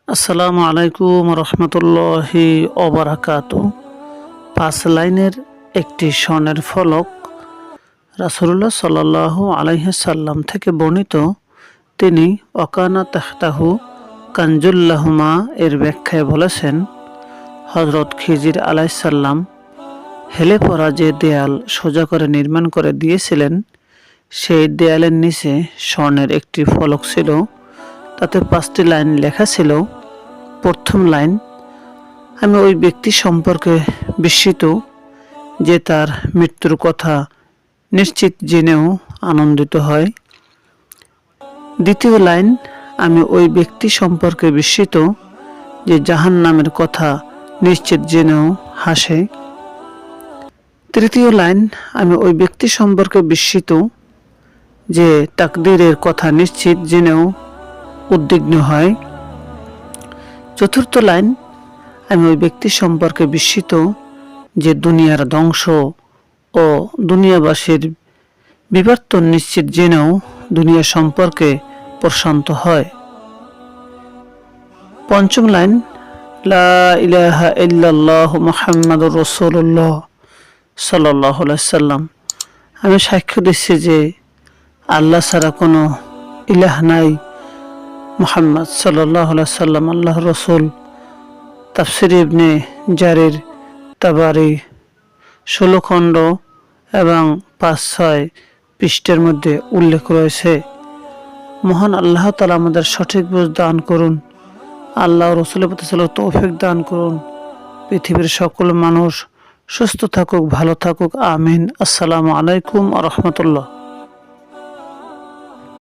আসসালামু আলাইকুম রহমতুল্লাহি ওবারাকাতু। 5 লাইনের একটি স্বর্ণের ফলক রাসূলুল্লাহ সাল্লাল্লাহু আলাইহি সাল্লাম থেকে বর্ণিত। তিনি ওয়াকানা তাহতাহু কানজুল লাহুমা এর ব্যাখ্যায় বলেছেন, হযরত খিজির আলাইহিস সালাম হেলে পড়া যে দেয়াল সোজা করে নির্মাণ করে দিয়েছিলেন, সেই দেয়ালের নিচে স্বর্ণের একটি ফলক ছিল। তাতে 5টি লাইন লেখা ছিল। প্রথম লাইন, আমি ওই ব্যক্তি সম্পর্কে বিস্মিত যে তার মৃত্যুর কথা নিশ্চিত জেনেও আনন্দিত হয়। দ্বিতীয় লাইন, আমি ওই ব্যক্তি সম্পর্কে বিস্মিত যে জাহান্নামের কথা নিশ্চিত জেনেও হাসে। তৃতীয় লাইন, আমি ওই ব্যক্তি সম্পর্কে বিস্মিত যে তাকদীরের কথা নিশ্চিত জেনেও উদ্বিগ্ন হয়। চতুর্থ লাইন, আমি ওই ব্যক্তি সম্পর্কে বিস্মিত যে দুনিয়ার ধ্বংস ও দুনিয়াবাসীর বিবর্তন নিশ্চিত জেনেও দুনিয়া সম্পর্কে প্রশান্ত হয়। পঞ্চম লাইন, লা ইলাহা ইল্লাল্লাহ মুহাম্মাদুর রাসূলুল্লাহ সাল্লাল্লাহু আলাইহি সাল্লাম, আমি সাক্ষ্য দিচ্ছি যে আল্লাহ ছাড়া কোনো ইলাহ নাই, মুহাম্মদ সাল্লাল্লাহু আলাইহি সাল্লাম আল্লাহর রাসূল। তাফসীর ইবনে জারির তাবারি 16 খণ্ড এবং 5-6 পৃষ্ঠার মধ্যে উল্লেখ রয়েছে। মহান আল্লাহ তাআলা আমাদের সঠিক বুঝ দান করুন। আল্লাহ ও রাসূলের প্রতি তৌফিক দান করুন। পৃথিবীর সকল মানুষ সুস্থ থাকুক, ভালো থাকুক, আমিন। আসসালামু আলাইকুম ওয়া রাহমাতুল্লাহ।